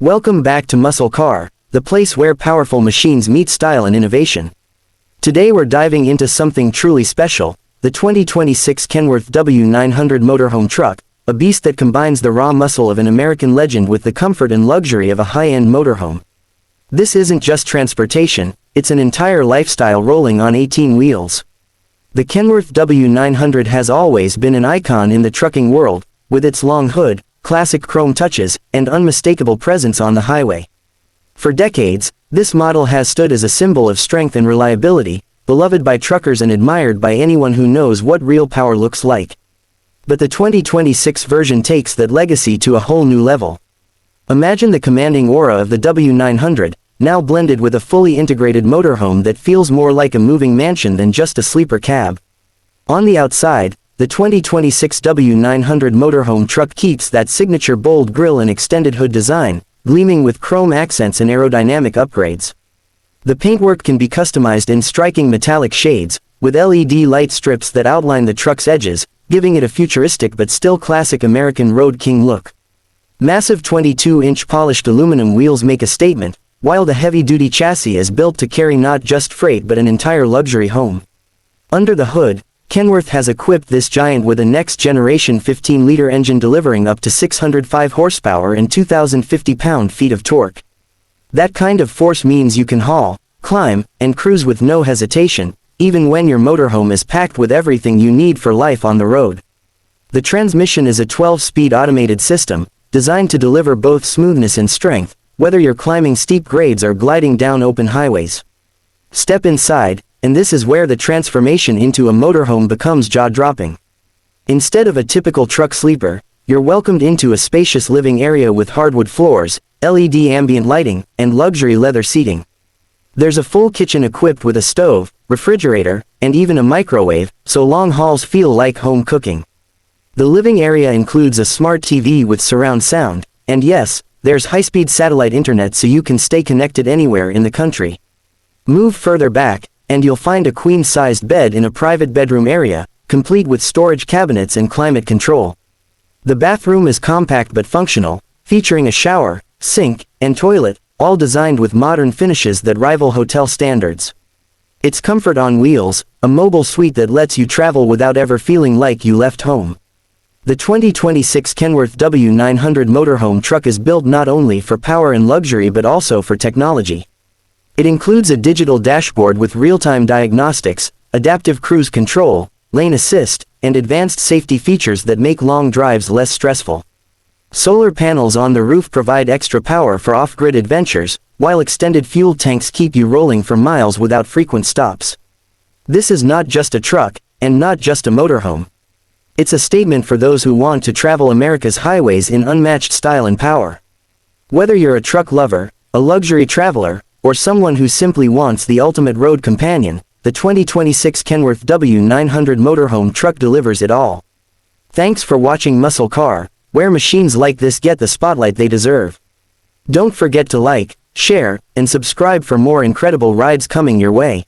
Welcome back to Muscle Car, the place where powerful machines meet style and innovation. Today we're diving into something truly special, the 2026 Kenworth W900 Motorhome Truck, a beast that combines the raw muscle of an American legend with the comfort and luxury of a high-end motorhome. This isn't just transportation, it's an entire lifestyle rolling on 18 wheels. The Kenworth W900 has always been an icon in the trucking world, with its long hood, classic chrome touches, and unmistakable presence on the highway. For decades, this model has stood as a symbol of strength and reliability, beloved by truckers and admired by anyone who knows what real power looks like. But the 2026 version takes that legacy to a whole new level. Imagine the commanding aura of the W900, now blended with a fully integrated motorhome that feels more like a moving mansion than just a sleeper cab. On the outside, the 2026 W900 Motorhome Truck keeps that signature bold grille and extended hood design, gleaming with chrome accents and aerodynamic upgrades. The paintwork can be customized in striking metallic shades, with LED light strips that outline the truck's edges, giving it a futuristic but still classic American Road King look. Massive 22-inch polished aluminum wheels make a statement, while the heavy-duty chassis is built to carry not just freight but an entire luxury home. Under the hood, Kenworth has equipped this giant with a next-generation 15-liter engine delivering up to 605 horsepower and 2,050 pound-feet of torque. That kind of force means you can haul, climb, and cruise with no hesitation, even when your motorhome is packed with everything you need for life on the road. The transmission is a 12-speed automated system, designed to deliver both smoothness and strength, whether you're climbing steep grades or gliding down open highways. Step inside, and this is where the transformation into a motorhome becomes jaw-dropping. Instead of a typical truck sleeper, you're welcomed into a spacious living area with hardwood floors, LED ambient lighting, and luxury leather seating. There's a full kitchen equipped with a stove, refrigerator, and even a microwave, so long hauls feel like home cooking. The living area includes a smart TV with surround sound, and yes, there's high-speed satellite internet so you can stay connected anywhere in the country. Move further back, and you'll find a queen-sized bed in a private bedroom area, complete with storage cabinets and climate control. The bathroom is compact but functional, featuring a shower, sink, and toilet, all designed with modern finishes that rival hotel standards. It's comfort on wheels, a mobile suite that lets you travel without ever feeling like you left home. The 2026 Kenworth W900 Motorhome Truck is built not only for power and luxury but also for technology. It includes a digital dashboard with real-time diagnostics, adaptive cruise control, lane assist, and advanced safety features that make long drives less stressful. Solar panels on the roof provide extra power for off-grid adventures, while extended fuel tanks keep you rolling for miles without frequent stops. This is not just a truck, and not just a motorhome. It's a statement for those who want to travel America's highways in unmatched style and power. Whether you're a truck lover, a luxury traveler, or someone who simply wants the ultimate road companion, the 2026 Kenworth W900 Motorhome Truck delivers it all. Thanks for watching Muscle Car, where machines like this get the spotlight they deserve. Don't forget to like, share, and subscribe for more incredible rides coming your way.